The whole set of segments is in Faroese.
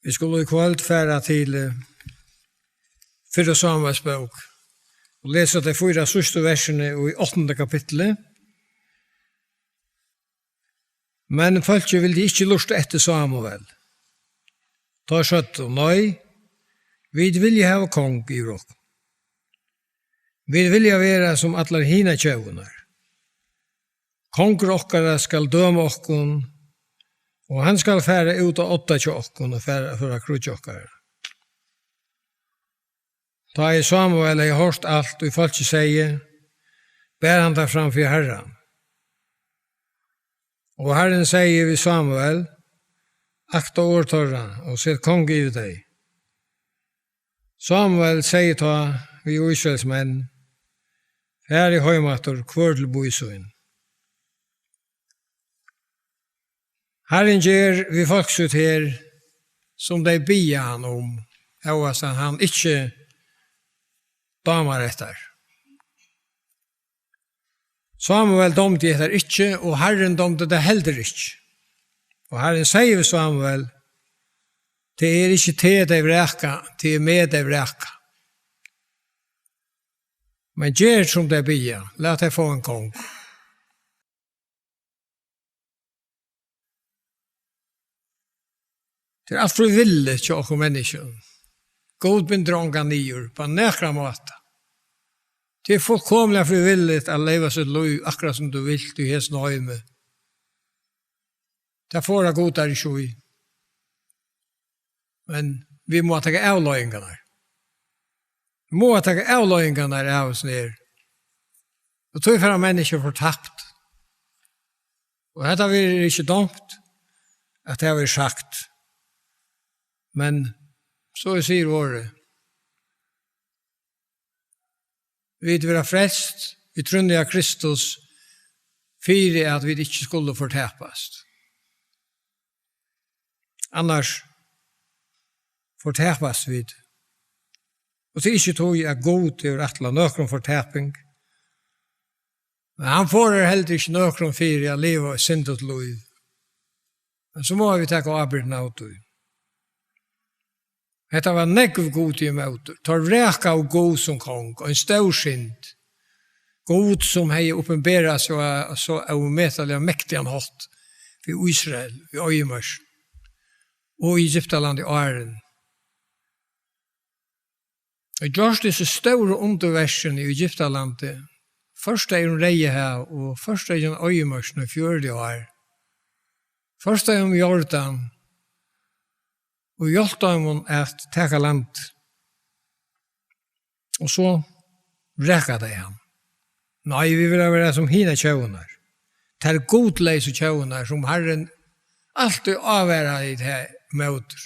Vi skulle i kveld fære til 4 Samuels bok og lese de 4 siste versene i 8. kapittelet. Men folket ville ikke luste etter Samuel. Ta skjøtt og nøy, vi vil ha kong i råk. Vi vil være som alle hina tjøvner. Konger okkara skal døme okkon, og han skal fære ut av 8 tjokkon og fære for å krutje okkara. Da i Samuel har hørt alt, og folk sier, bær han der framfor Herren. Og Herren sier ved Samuel, akta årtorra, og sett kong i deg. Samuel sier ta vi Israels menn, her i høymater kvør til boisøen. Herren gjør vi folk ut her, som de bier han om, og han ikke damer etter. Samuel domte etter ikke, og Herren domte det heller ikke. Og Herren sier ved Samuel, det ikke til deg vreka, det med deg vreka. Men gjør som det blir, la deg få en kong. Det alt frivillig til oss mennesker. God binder ånga nyer på nekra måte. Det fullkomlig frivilligt å leve sitt liv akkurat som du vil til hos nøyme. Det får jeg god der i sjøy. Men vi må ta avløyingene. Vi må ta avløyingene av oss ned. Og tog for at mennesker får tapt. Og dette blir ikke dumt at det har vært sagt. Men så sier året, vi vil være frelst, vi trunner av Kristus, for at vi ikke skulle fortapes. Annars fortapes vi. Og det ikke tog jeg god til å rettla nøkron fortaping. Men han får heller ikke nøkron for å leve syndet liv. Men så må vi ta avbyrden av det. Hetta var nekv god i møter. Tar reka og god som kong, og en størsynd. God som hei oppenberat så avmetelig og mektig han hatt for Israel, i Øyemørs, og i Egyptaland i Åren. Og gjørs disse store underversene i Egyptalandet, først en reie her, og først en Øyemørs i 40 år. Først en Jordan, og hjelpte dem at teka land. Og så rekka de ham. Nei, vi vil være som hina tjøvner. Det godleise tjøvner som Herren alltid avværer i det møter.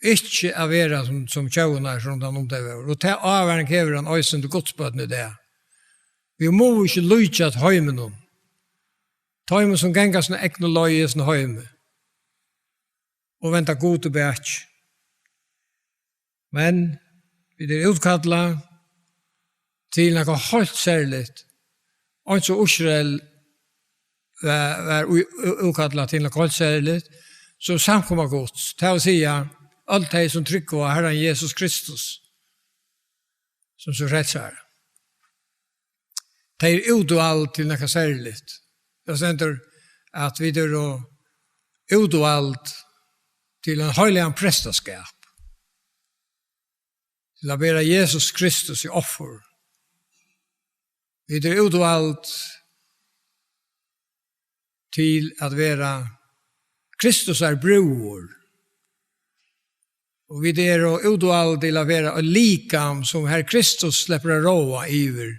Ikke avværer som tjøvner som de omtøver. Og det avværen krever han øysen til godsbøtene det. Vi må ikke lytte at høyme noen. Høyme som ganger sånne ekne løye sånne høyme. Og venta god til bæk. Men vi er utkadla til noe helt særligt. Og så Israel var utkadla til noe helt særligt, så samkommer gods. Til å si alt de som trykker var Herren Jesus Kristus, som så rettsar. De er utvalgt til noe særligt. Det stender at vi er utvalgt til en høylig prestaskap, til å være Jesus Kristus i offer. Vi er utvalgt til å være Kristus bror. Og vi er utvalgt til å være likam som Herre Kristus slipper å råa iver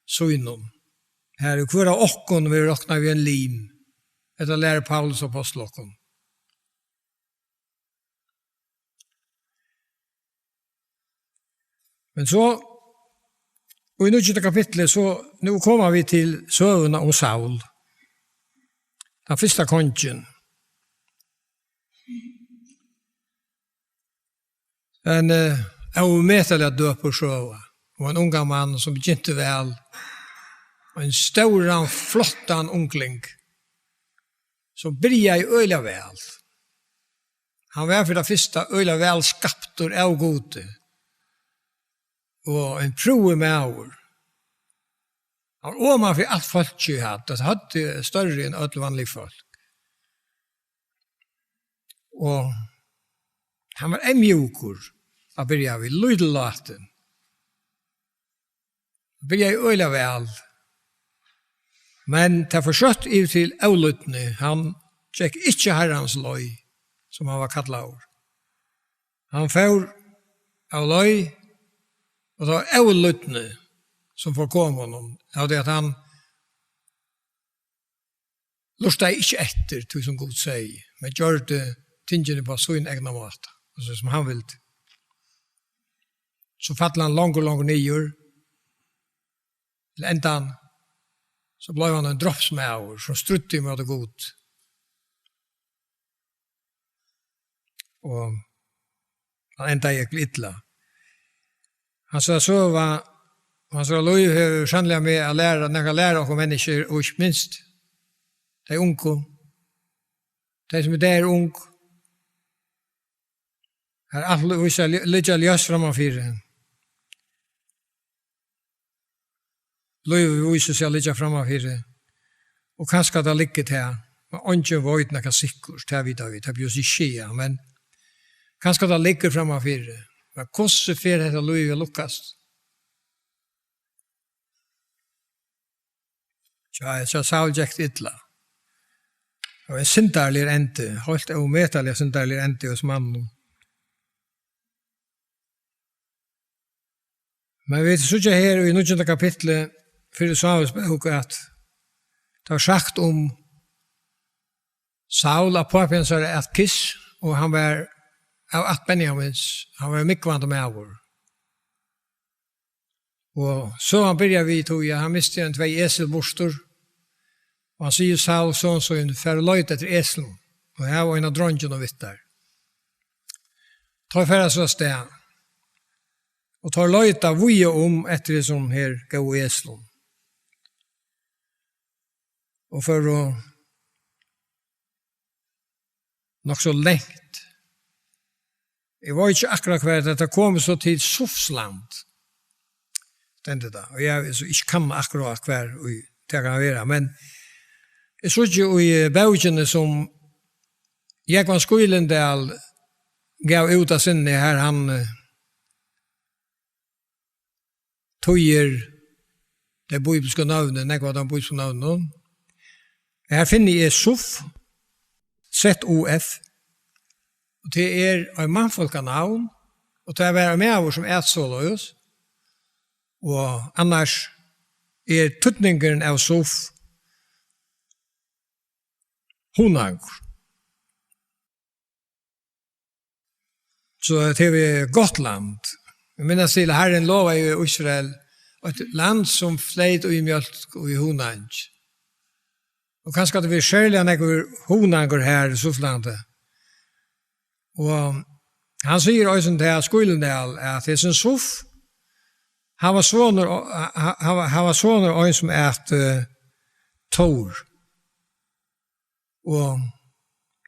synen. Her er hver av okken vi råkner vi en lim. Dette lærer Paulus apostlokken. Men så, og i 9. kapitlet, så nå kommer vi til søvnene om Saul. Den første kongen. En avmetelig døper sjøva. Og en unga mann som begynte vel. Og en stor, flottan ungling. Som bryr i øyla vel. Han var for det første øyla vel skaptor av gode. Og en proe med over. Han var åma for alt folk ikke hadde. Det hadde større enn alle vanlige folk. Og han var en mjukur. Han begynte vi lydelaten. Han begynte øyla vel. Men til forsøtt i til avlyttene, han tjekk ikke herrens løy, som han var kattlet over. Han får av løy, og det var avlyttene som får komme honom. Og det at han lustet ikke etter, til som Gud sier, men gjør det tingene på sin egna måte, altså som han vil. Så fattler han langt nyer, til endan, så ble han en droppsmauer som strutte med det god. Og han enda gikk littla. Han sa så var, han sa lov har sannelig med å lære, når jeg lærer av mennesker, og ikke minst de unge, de som der ung, har alle viser litt ljøs fremmefyr. Løyve viser seg litt fremmefyr. Og kanskje det ligger til, men ikke vet noe sikkert, det vet vi, det blir ikke skje, men kanskje det ligger fremmefyr. Men hvordan får dette løyve lukkast? Så Saul gikk ytla. Det var en syndarlig ente, helt umetallig syndarlig ente hos mannen. Men vi ser ikke her i 9. kapitlet for Samuels bok at det var sagt om Saul av påpensere et kiss, og han var av at Benjamins, han var mykvant med over. Og så han begynte vi tog, han mistet en 2 eselborster, og han sier Saul sånn så en for løyt etter eselen, og jeg var en av dronjen og vitt der. Ta for så sted, og tar løyta vuja etter det som her gav eselen. Og for å nok så lengt. Jeg var ikke akkurat hver at det kom så til Sofsland. Stendte da. Og jeg ikke kan akkurat hver det kan være. Men jeg så ikke i baugene som Jekvann Skuilendal gav ut av sinne her han tøyer det bibelske navnet, nekva de bibelske navnet. Her finner jeg SOF, ZOF, og det en mannfolka navn, og det være med av oss som så løs, og annars tøtningen av SOF honang. Så det Gotland. Jeg minnes til Herren lova i Israel, et land som fleit i mjölk og i honang. Og kanskje det blir skjærlig han honanger her i Soflandet. Og han sier også til Skuilendal at det er Sof, han var sånner og en som Tor. Og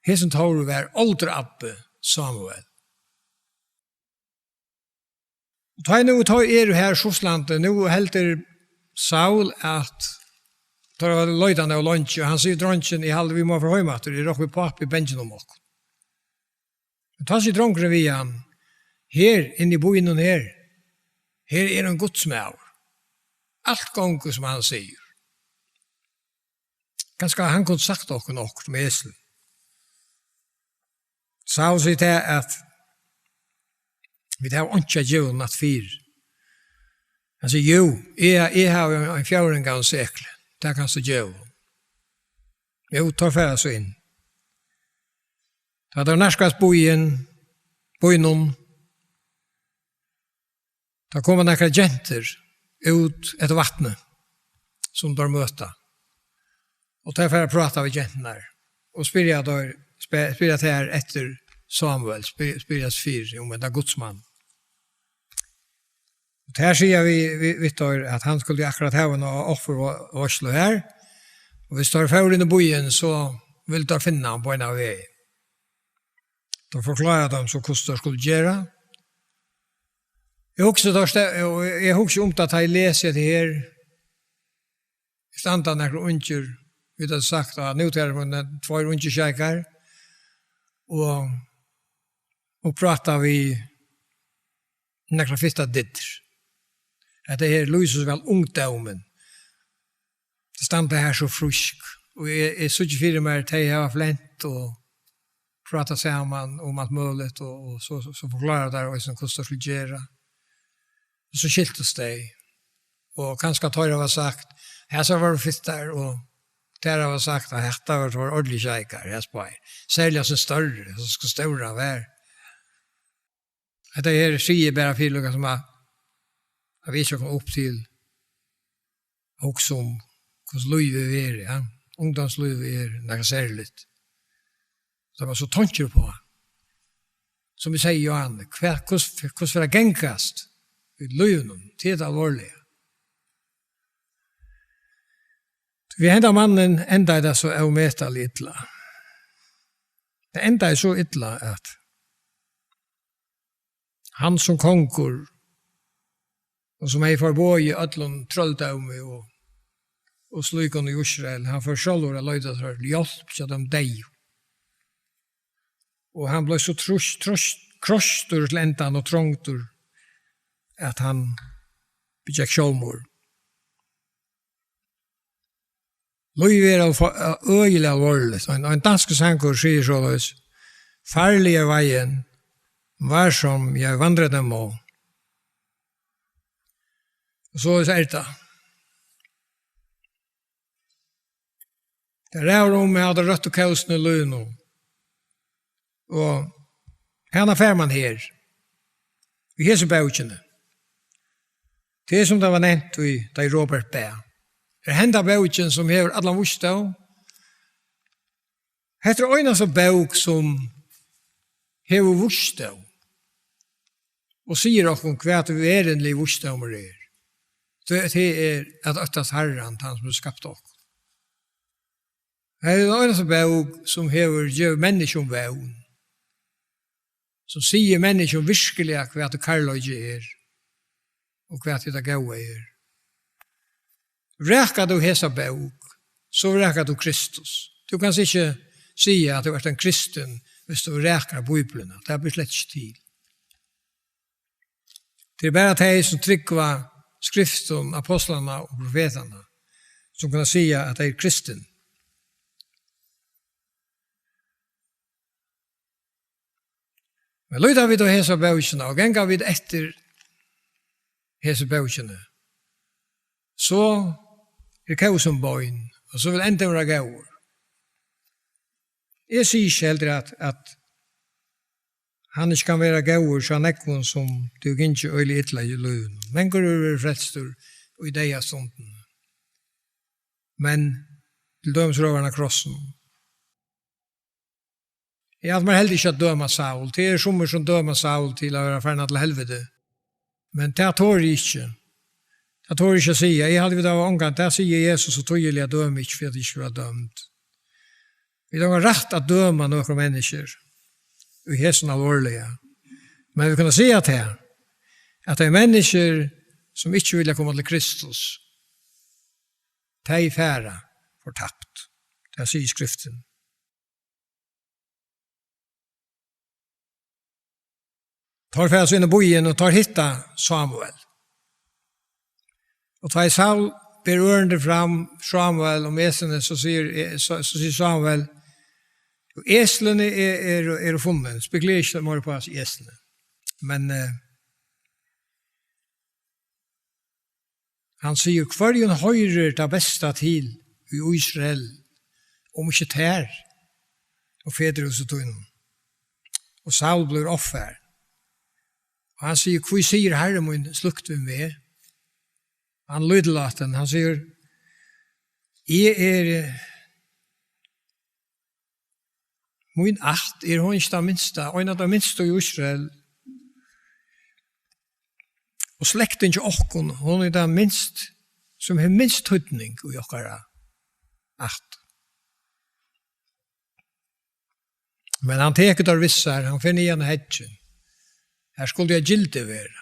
hessen Tor var olderabbe Samuel. Og da nå her i Soflandet, nå helter Saul at tar var løydande av lunch, og han sier dronjen, jeg halde vi må fra høymater, jeg råk vi på opp i bensin om okk. Men ta sier dronjen vi han, her, inne i boinen her en godsmæv. Alt gongu som han sier. Ganske han kunne sagt okkur nokkur med esel. Saul sier til at vi tar åndsja djøvn at fyr. Han sier, jo, jeg har en fjørengang sekle. Det kan stå djøv. Jo, tar færa så inn. Da er nærskast boinon. Da kommer nekra jenter ut etter vattnet som de møter. Og tar færa prata med jentene her. Og spyrir til her etter Samuel, spyrir fyr om en godsmann. Og her sier vi Vittor at han skulle akkurat ha en offer og Oslo her. Og hvis du har ført inn i bojen, så vil du finne han på en av vei. Då förklarade de så hur de skulle göra. Jag också om att jag läser det här. Standa några unger. Vi hade sagt att nu tar man 2 ungerkärkar. Och pratar vi några första ditter. Att det här lyser väl ungdomen. Det standa här så frisk. Och jag såg för mig att jag har flänt och pratat samman om allt möjligt och så förklarar där och som kostar skulle göra. Och så skiltes det. Och kanske tar det var sagt, här så var det fitt där och där var sagt att detta var ordentlig kärkar, jag spår. Särskilt som större, så ska stora vara. Att det här säger bara fyra som har vi ska komma upp till också om hur livet är, ja. Ungdomslivet är något särskilt. Så var så tänker på. Som vi säger Johan, hur ska det gängkast i livet till det allvarliga. Vi hända mannen ända är det så omätligt illa. Det enda är så illa att han som konkor och som är förboj i ödlån trölldöme och slykon i Israel, han får själv att löjda till hjälp så de deg. Och han blev så krostur till ändan och trångtur att han begick självmord. Löjv är öjlig allvarligt. En dansk sankor säger således, farliga vägen var som jag vandrade må. Och så är det. Det är om jag hade rött och kausen i Luno. Och henne fär man här. Vi har så bäutjene. Det är som det var nämnt i Robert B. Det hända bäutjen som har alla vurstå. Det är en av bäuk som har vurstå. Och säger också om kvart vi är en liv vurstå med det. Det är att öttas herran, han som har skapat oss. Det är en av bäuk som har gjort människan vävn. Som säger människan virkelig kvart det karlöjde är. Och kvart det gåa är. Räkar du hesa bok, så räkar du Kristus. Du kan inte säga att du är en kristen hvis du räkar Bibeln. Det blir slett inte till. Det är bara att som trycker skriften, apostlarna och profeterna som kan säga att det är kristen. Men lyder vi då hesa bøkene, og ganger vi etter hesa bøkene, så er kausen bøyen, og så vil enda være gaur. Jeg sier ikke heller at han ikke kan være gaur, så han er ikke som du ikke øyelig ytla i løven. Men går du frelstur og i deg av stunden. Men til dømsråvarna krossen. Jeg hadde meg heller ikke at døma Saul. Det er sommer som døma Saul til å være ferdig til helvete. Men det tår jeg ikke. Det tår jeg ikke å si. Jeg hadde vidt av omgang. Det sier Jesus så tydelig at døme ikke for at jeg ikke var dømt. Vi har rett at døma noen mennesker. Vi er sånn alvorlige. Men vi kan si at det er mennesker som ikke vil komme til Kristus. De er færre fortapt. Det sier skriften. Tar færs inn i bojen og tar hitta Samuel. Og tar Saul ber ørende fram Samuel om eslene, så sier Samuel, eslene er funnet, spekulerer ikke mer på eslene. Men han sier, hverjen høyrer det beste til i Israel, om ikke tær, og fedrehus og tøynen. Og Saul blir offer. Og han sier, hva sier Herre min slukt vi med? Han lydelaten, han sier, jeg min akt, hun ikke det minste, og en av det minste i Israel. Og slekten ikke åkken, hun det minst, som har minst tøytning i okkara akt. Men han teker där vissar, han finner igen hedgen. Här skulle jag gilde vara.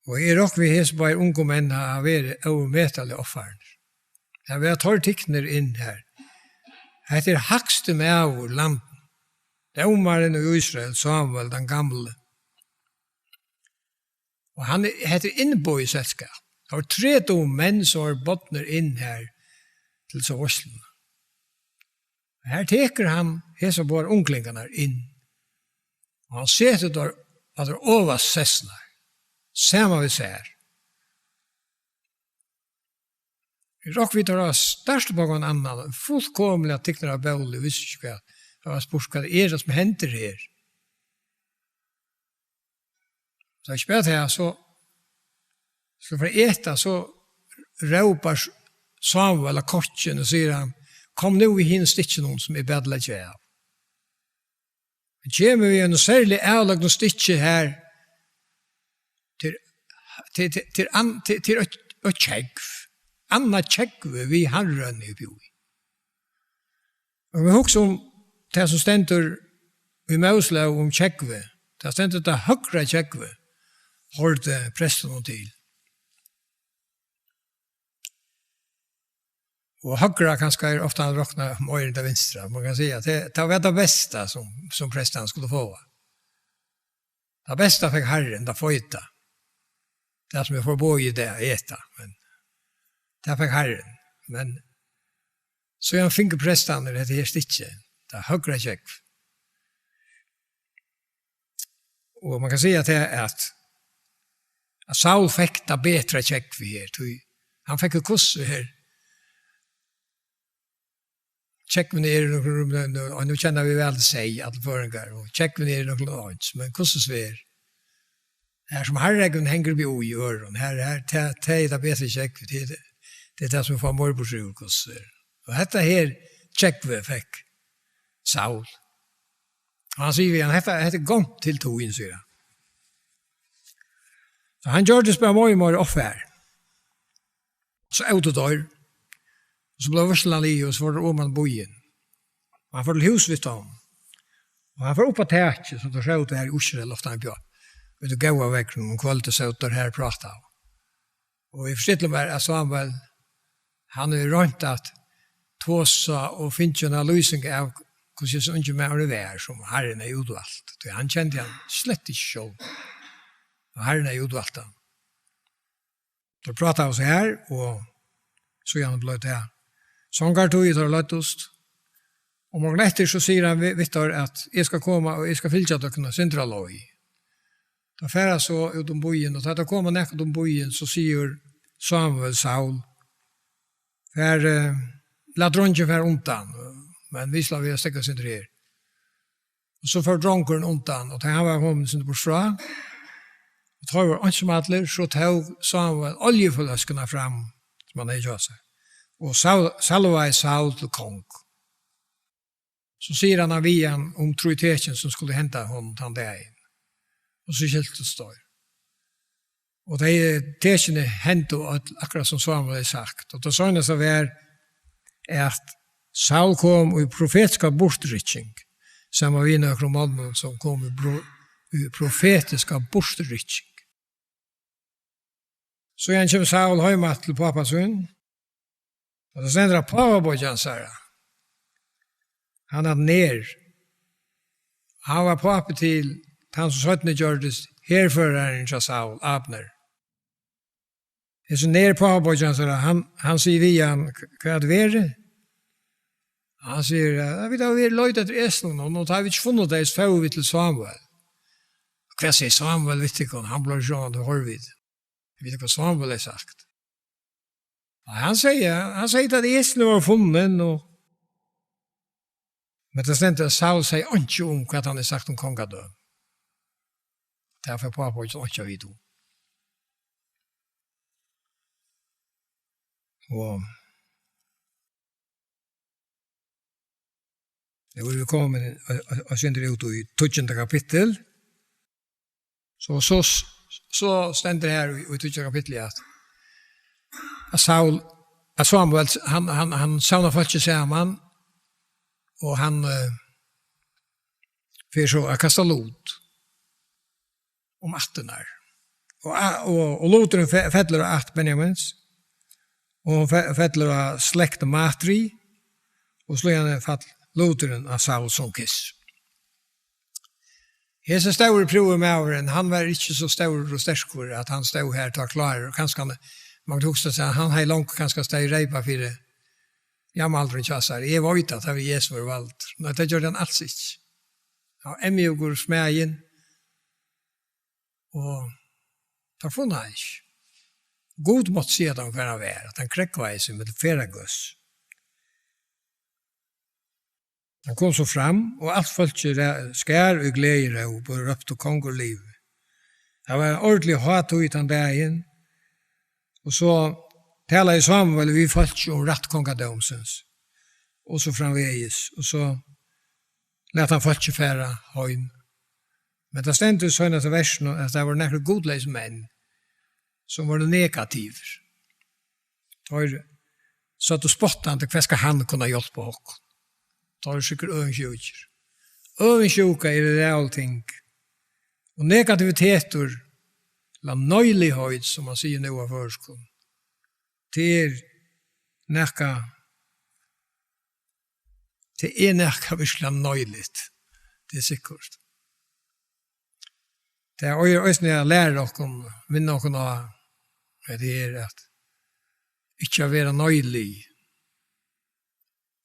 Og rock vi hes bare unge menn har vært overmetelig offeren. Jeg vil ha tortikner inn her. Det hakste med av landen. Det omaren i Israel, Samuel, den gamle. Og han heter innbo i selskap. Det var 3 menn som var bottner inn her til så Oslo. Her teker han hese bare unglingarna inn. Og han setter der at det over sessnar. Samma vi ser. Rock vi tar störst på någon annan. Fullkomliga tyckte av bävlig. Visste inte vad. Jag var spurt vad det som händer här. Så jag spelar här så för att äta så ropar Samuel och kocken och säger han kom nu i hin stitchen någon som är bäddlat av. Men kommer vi en särskild ärlag och stitchen här till ett tjägg. Anna tjägg vi harren i bjoi. Och vi har också det som ständer i Mosla om tjägg. Det ständer det högre tjägg. Hårde prästen till. Och högre kanske är ofta han råknar möjligt till vänstra. Man kan säga att det var det bästa som prästen skulle få. Det bästa fick Herren, det föjta. Det som jag får bo i det, äta. Men det fick Herren. Men så jag fick prästen det här stitchen. Det högre tjäck. Och man kan säga att det är att Saul fick det bättre tjäck för här. Han fick ett kurs här. Tjäck vi ner och nu känner vi väl sig att föringar. Och tjäck vi ner något annat. Men kurses vi är. Här som herregen hänger vi i öron. Här är det bättre tjäck. Det är det som får morborsur kurser. Och detta här tjäck vi fick Saul. Och han säger att detta är gått till tog säger han. Så han gjør det bare mye offer. Så ut og dør. Så ble Vørsland i, og så var det om han bojen. Og han får til hus vidt om. Og han får opp på tætje, så det ser ut her i Osrel, ofte han bjør. Og det går av vekk, og kvalitet ser ut der her pratet av. Og jeg forstår meg at Samuel, han er rønt at tåsa og finner jo en løsning av hvordan jeg så ikke mer det vær, som Herren er utvalgt. Han kjente han slett ikke selv. Og Herren er utvalgt han. Så pratet vi så her, og så gjerne ble det her. Sångar tog jeg til løytost. Og morgen etter så sier han Vittar at jeg skal komme og jeg skal fylle dere sindra lov. Da færre så ut om bojen, og da det kommer nekket om bojen, så sier Samuel Saul, la dronjen være ontan, men vi slår vi å stekke sindra her. Og så får dronkeren ontan, og da han var kommet sindra på stra, og da var ansvarsmatler, så tog Samuel oljeförlöskarna fram, som han hadde gjort seg. Og salva i Saul til kong. Så sier han av igen om trojteten som skulle hända honom den dagen. Og så skilt det står. Og det tekene hendte akkurat som Samuel har sagt. Og det sånne som er at Saul kom i profetiska bortrytting. Samma vi några mannen som kom i profetiska bortrytting. Så igen kommer Saul hemma till pappas son. Och det sänder pappa bojan Sara. Han hade ner. Han var pappa till han som sötne gjordes herföraren till Saul, Abner. Det är så ner pappa bojan Sara. Han säger via vad det är. Han säger, jag vet att vi är löjt efter Eslen och nu har vi inte funnit det så får vi till Samuel. Vad säger Samuel, vet inte han blir så att hör vid. Jag vet inte vad Samuel har sagt. Han säger att Eslen var funnen och men det stämmer att Saul säger inte om vad han har sagt om kongadö. Därför pappa inte vid om. Och det var vi kommet og sender ut i 12. kapittel. Så stender det her i 12. kapittel at Samuel, han savner folk sammen, og han för så att kasta lot om attenar. Och loteren fettler av att Benjamins, og fettler av slekt Matri, og slår han fatt loteren av Saul som kiss. Hese staur prover med åren, han var ikke så staur og sterskor at han stod her til å klare, og kanskje man kan huske seg, han har langt kanskje stod i reipa for det. Jeg må aldri kjassar, jeg var ute at vi Jesus var valgt, men det gjør han alls ikke. Ja, Emmy går smegen, og tar funnet han ikke. God måtte si at han kunne være, at han krekkveise med feragøs. Han kom så fram, og alt folk skær og gleder og på røpt og kong og liv. Det var ordentlig hat ut han dagen, og så taler jeg sammen vel vi folk om rett kongadomsens, og så framveges, og så lät han folk færa høyn. Men det stendte sånn etter versen at det var nekker godleis menn som var negativer. De satt og spottet til hva skal han kunne hjelpe oss. Det er sikkert øvensjuker. Øvensjuker det reale ting. Og negativiteter, la nøylighet, som man sier nå av førskolen, det nekka virkelig nøyligt. Det sikkert. Det også når jeg lærer dere, minner dere av, det at ikke å være nøylig,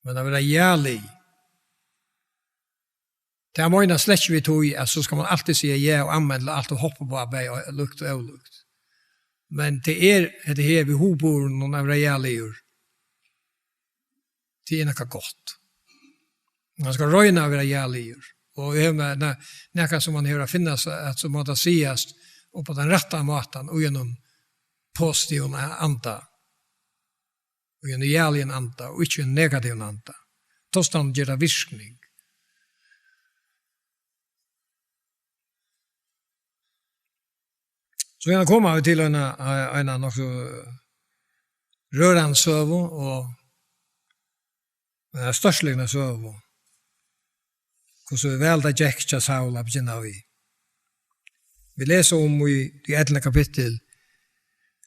men å være jærlig. Det er måneder slett vi tog i, at så skal man alltid si ja og anmelde alt og hoppe på arbeid og lukt og avlukt. Men det her vi hobor noen av realer. Det noe godt. Man skal røyne av realer. Og det er noe som man hører finnes, at så må det sies og på den rette måten og gjennom positiv anta. Og gjennom jærlig anta, og ikke negativ anta. Tostand gjør det virkning. Så jeg kommer vi til en nok rørende søvå og en størstliggende søvå. Hvordan vel det gikk til Saul av begynner vi. Vi leser om i det 11. kapittel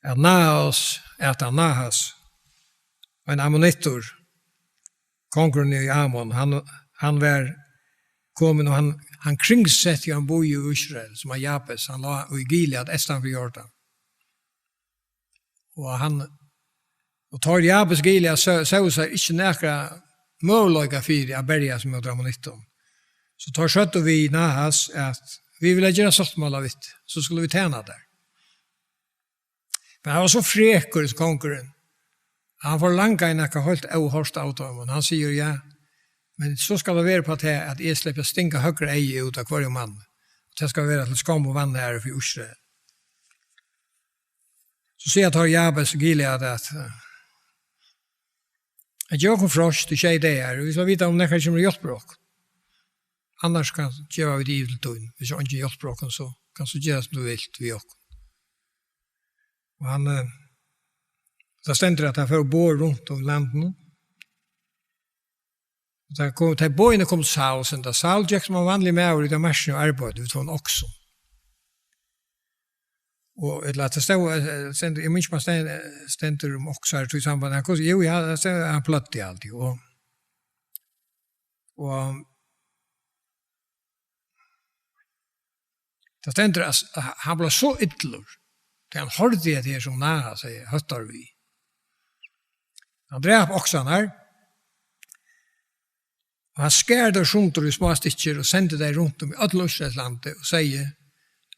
at Nahas, en ammonittor, kongren i Ammon, han var kommet og han kringsett i en bo i Israel, som er Jabes, han la i Gilead, estanfor Jordan. Og tar Jabes Gilead, så seg ikke nekra måløyga fyrir av berga som er ammonitton. Så tar skjøttet vi Nahas at vi ville gjøre sottmål av vitt, så skulle vi tjene der. Men han var så frekur som kongren. Han får langa i nekka helt avhørst av dem, han sier ja, men så skal det være på at jeg slipper stinka høyre eie ut av hver mann. Det skal være til skam og vann her for Israel. Så sier jeg til Jabes og Gilead at jeg kom frost, det skjer det her, vi skal vite om nekker kommer hjelpbråk. Annars kan gjøre vi det i til tøyen. Hvis jeg ikke hjelpbråken, så kan du gjøre som du vil til oss. Og han, det stender at han får bo rundt om landet. Da boene kom til Saul, da Saul gikk som en vanlig med over i det mersen og arbeid, ut fra en okso. Og det stender, jeg minns man stender om okso her til samband, jo, ja, det stender han pløtt i alltid, og det stender at han ble så ytler, til han hørte det her som næra seg, høttar vi. Han drev oksan her, og han skær der rundt i små stikker og sendte deg rundt om i alle Østlandet og sier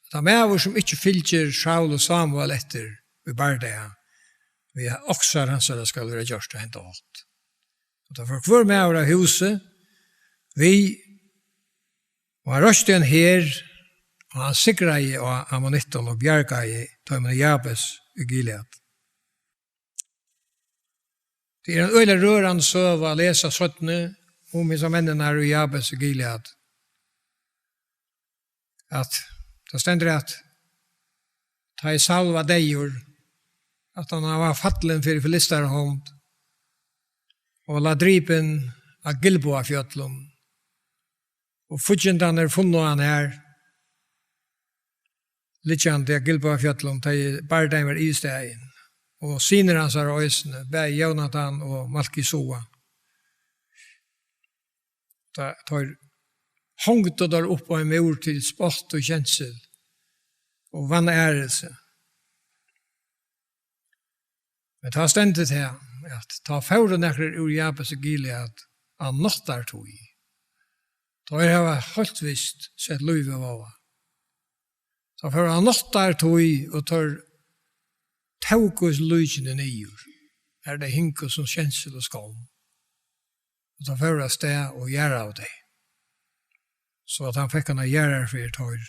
at han med som ikke fylker Saul og Samuel etter vi bare det vi har oksar hans det skal være gjørst og hente alt. Og da for hver med av huset vi og han røste en her og han sikret i og ammonitton og bjerga i ta med Jabes i Gilead. Det en øyelig rørende søv å lese 17 om som mennene her i Jabes og Gilead. At det stender at ta i salva deir at han var fattelen for filisterhånd og la dripen av Gilboa fjøtlum. Og fudgendan funnet han her, Litjande av Gilboa fjøtlum, bare var i stegen. Og siner hans er øysene, bæg Jonathan og Malkisua. Da tar hongte der opp på en mur til spott og kjensel og vannærelse. Men ta stendet her, at ta fjorden nekker ur Jabes og Gilead av nottar tog. Da har jeg helt visst sett løyve våva. Ta fjorden av nottar tog og tar taukos løyene nyer. Det hinkos som kjensel og skål. Og ta fjorden av sted og gjøre av det. Så at han fikk han gjøre for tår.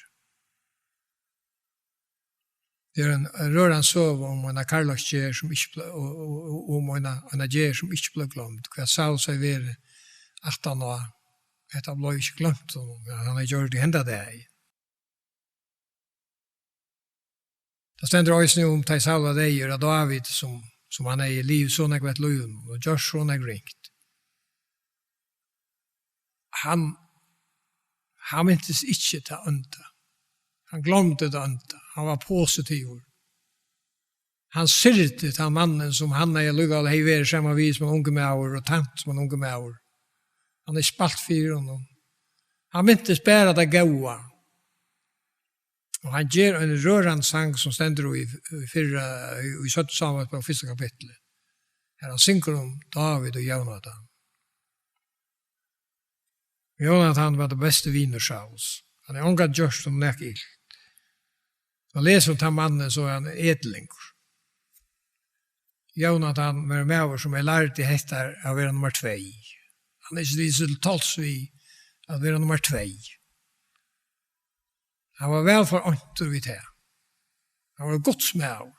Det en rørende søv om en karlaksgjer som ikke ble, om en gjer som ikke ble glemt. Hva Saul seg ved at han var, at han ble ikke glemt, han har gjort det enda det. Det stender også om til Saul og deg, og David som han i liv, så nek vet løyen, og Josh så nek ringt. Han mintes ikke til ønta. Han glemte det ønta. Han var positiv. Han syrte til mannen som han er lugget hei vært sammen vis med unge mauer og tant som unge mauer. Han er spalt for honom. Han mintes bare det gaua. Og han gjør en rørende sang som stender i 17 sammen på første kapitlet. Her han synger om David og Jonathan. Jonathan var det beste viner Sauls. Han er unga gjørst som nek ilt. Og leser om den mannen så er han edelingur. Jonathan var med som er lært i hettar av å være nummer 2. Han er ikke lyset til talsvi av å være nummer 2. Han var vel for antor vidt her. Han var godt smed.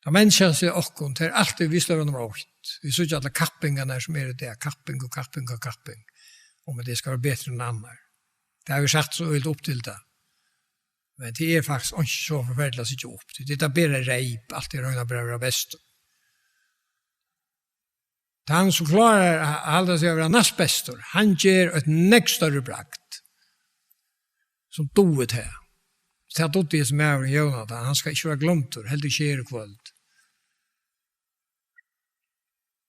Da menneskene sier okkom til alltid vi slår nummer 8. Vi så ikke alle kappingene som er det, kapping og kapping og kapping. Om det skal være bedre enn andre. Det har vi sagt så helt opp til det. Men det er faktisk ikke så forferdelig å sitte opp til. Det er bare reip, alt er røyne bra best. Han som klarer å holde seg over nest bestor, han gjør et nekst større brakt. Som doet her. Så det er doet det som er over Jonathan. Han skal ikke være glemt, helt ikke gjøre kvöld.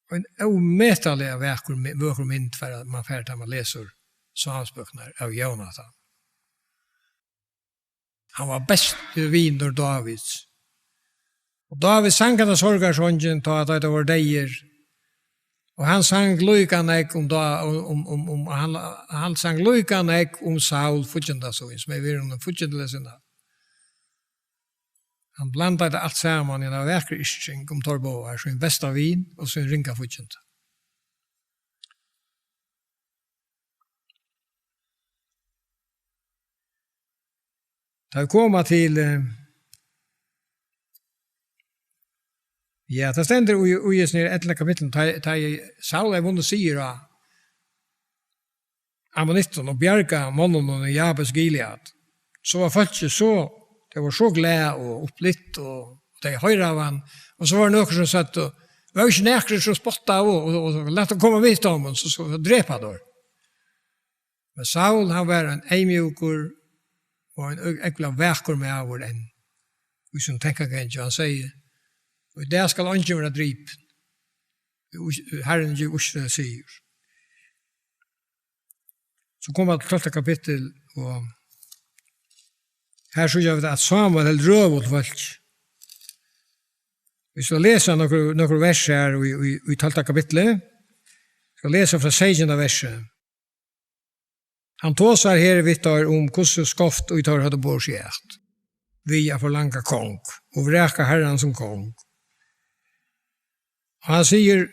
Og en ometallig av vøker mynd for at man ferdig man leser samspøkene av Jonathan. Han var best i viner Davids. Og David sang han av sorgarsången til at det var deir. Og han sang lykanek han sang lykanek Saul fudjendasøyn, som er virren fudjendelesene. Han blandet alt sammen i en vekker isching om Torboar, sin besta vin og sin ringa fudjenda. Da vi kommer til ja, det stender i et eller kapittel da Saul er vunnet sier av Ammonitten og bjerga mannen og Jabes Gilead så var folk så det var så glede og opplitt og de høyre av han og så var det noen som satt og det var ikke nekere som spottet og lett å komme vidt om og så drepa der. Men Saul han var en eimjukur og en ekla vekker med av enn hvis hun tenker ikke, han sier og det skal han ikke være drip Herren ikke usre sier så kommer det til 12. kapittel og her så gjør vi at Samuel er røvult folk vi skal lese noen vers her i 12. kapittelet vi skal lese fra 16. verset han tåsar her vittar om hvordan skoft og tar hadde bordsgjert vi er forlanga kong og vreka herren som kong han sier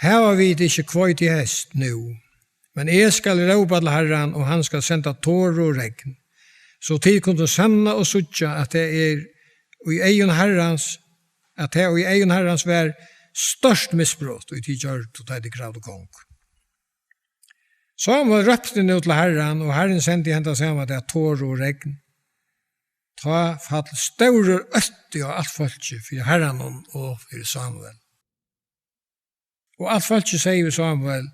her har vi ikke kvøyt i hest nå men jeg skal råpa til herren og han skal senda tår og regn så tid kunne sanna og sutja at det er i egen herrens at det i egen herrens var størst misbrott og i tid gjørt og det krav og kong Samuel røpte nå til herren og herren sendte henne sammen til tår og regn ta fall større 80 og alt folket for herren og for Samuel Og alt folk sier Samuel,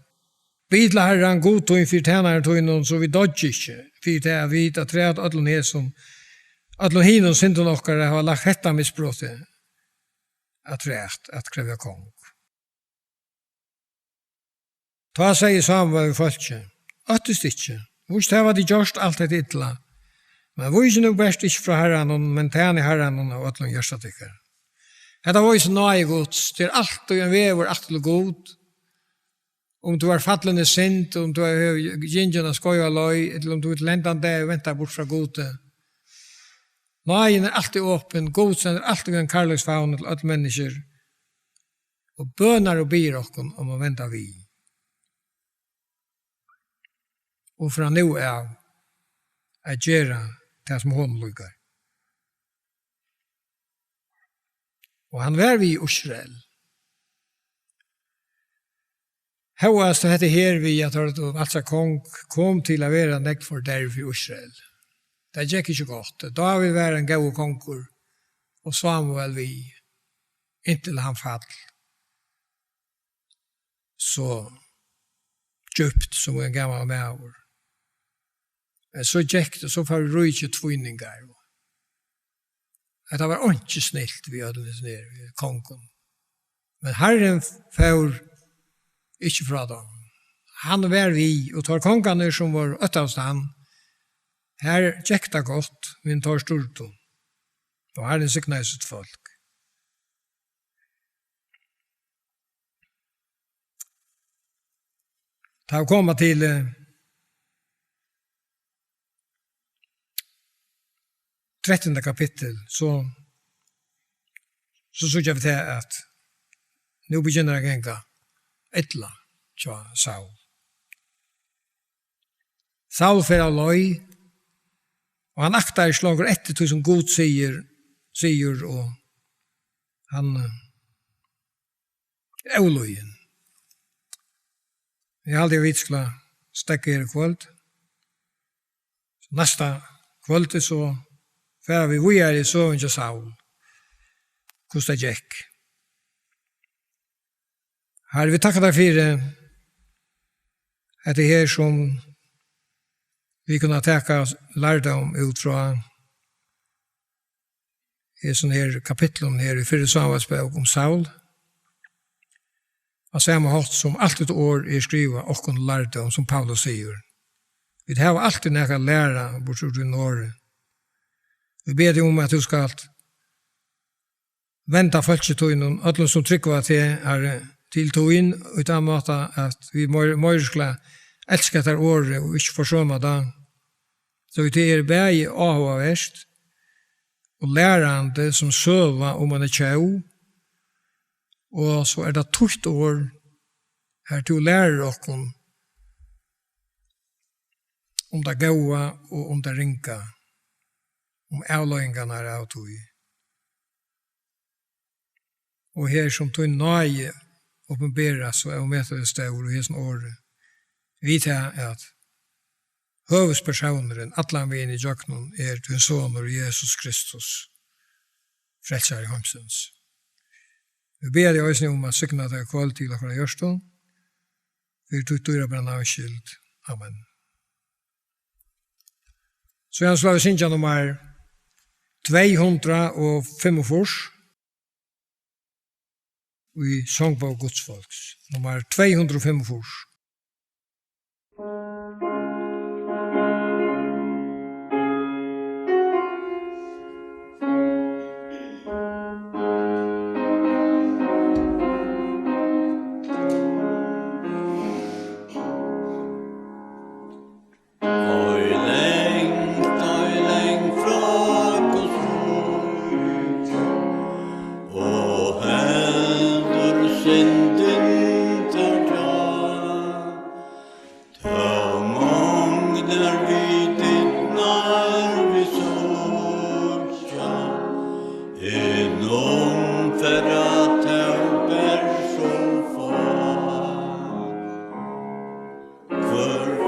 vi til Herren god tog for tjenere tog noen, så vi dodger ikke, for det vi at træt alle ned som alle hinnom synden okkar har lagt hetta misbrotet at træt, at kreve kong. Ta sier Samuel folket, åttest ikke, hvor det var de gjørst alt det ytla, men hvor ikke noe best ikke fra Herren, men tjene Herren og alle gjørstatikker. Hetta var så nøye gods, det alt og en vever alt til god, om du har fallende sint, om du har gingene skoja løy, eller om du er lendan der og venter bort fra gode. Nøyen alltid åpen, godsen alltid en karløksfavn til alle mennesker, og bønar og byr okken om å vente vi. Og fra nå av, at gjøre det som hun lykker. Og han var vi i Israel. Høyast dette her vi at altså kong kom til å være nekt for derv i Israel. Det gikk ikke godt. David var en god konger, og Samuel vi, inntil han fall. Så djupt som en gammel maver. Så gikk det, så får vi rydde tvinninger. Det var ikke snilt vi hadde ned ved kongen. Men Herren får ikke fra dem. Han var vi, og tar kongene som var øtavstand. Her gikk det godt, men tar stort. Og Herren sikner sitt folk. Da vi kommer til trettende kapittel, så synes vi til at nå begynner jeg enga etla tja Saul. Saul fer av løy, og han aktar slager etter til som god sier, og han er løyen. Jeg har aldri vidt skal stekke her kvöld. Nesta kvöld så fer vi er i søvn til Saul. Hvordan det gikk. Her vi takker deg for at det her som vi kunne takke lærdom ut fra i sånne her kapitlen her i 4. Samuelsbok om Saul. Av samme hatt som alt et år skrivet og kunne lærdom som Paulus sier. Vi har alltid nære lære bort ut i Norge. Vi ber deg om at du skal vente folk til noen, alle som trykker til togin, utan måte at vi må skal elske etter året og ikke forsømme det. Så vi er begge avhverst og lærende som søver om man er tjau, og så er det 12 år her til å lære dere om det gode og om det ringa, om avløyngene er av tog. Og her som tog nøye åpenberes og er med til det stør og her som året. Vi tar at høvespersoneren, atlan vi inn i jøknen, er til soner Jesus Kristus, frelser i hamsens. Vi ber deg også om at sykne deg kvall til akkurat gjørstånd. Vi tog dyrer på en avskild. Amen. Så jeg slår vi synge nummer 245 i Sångbok Gudsfolks. Nummer 245. For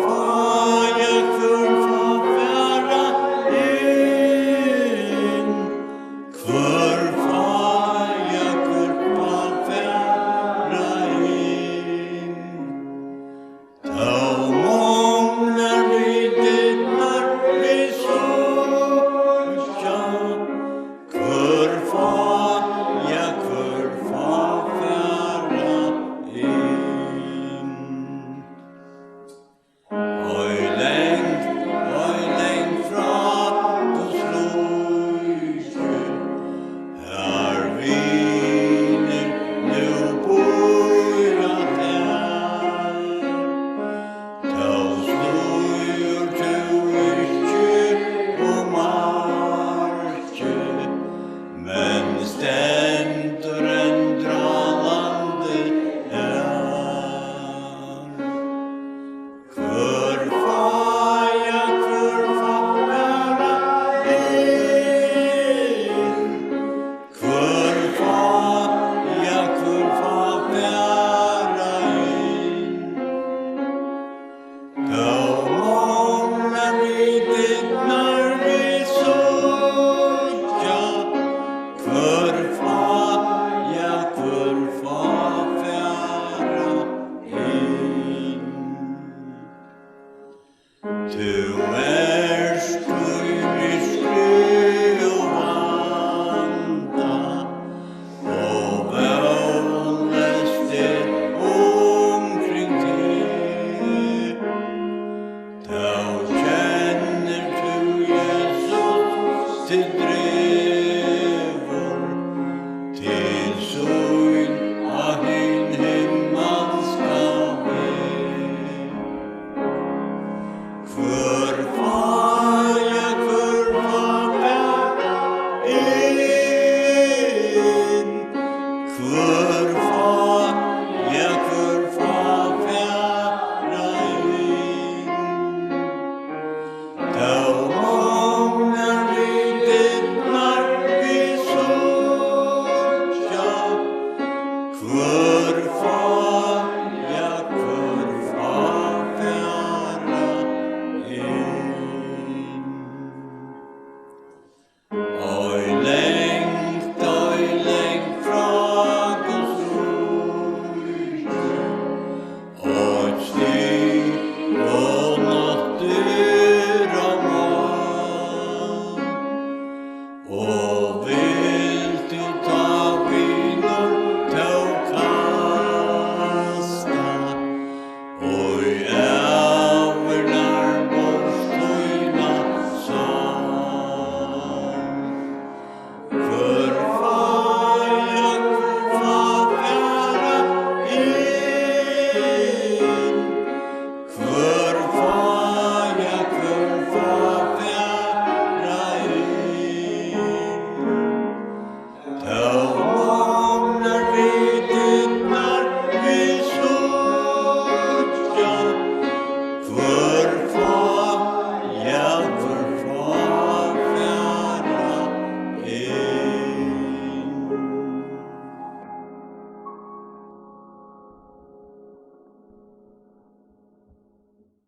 Du erst du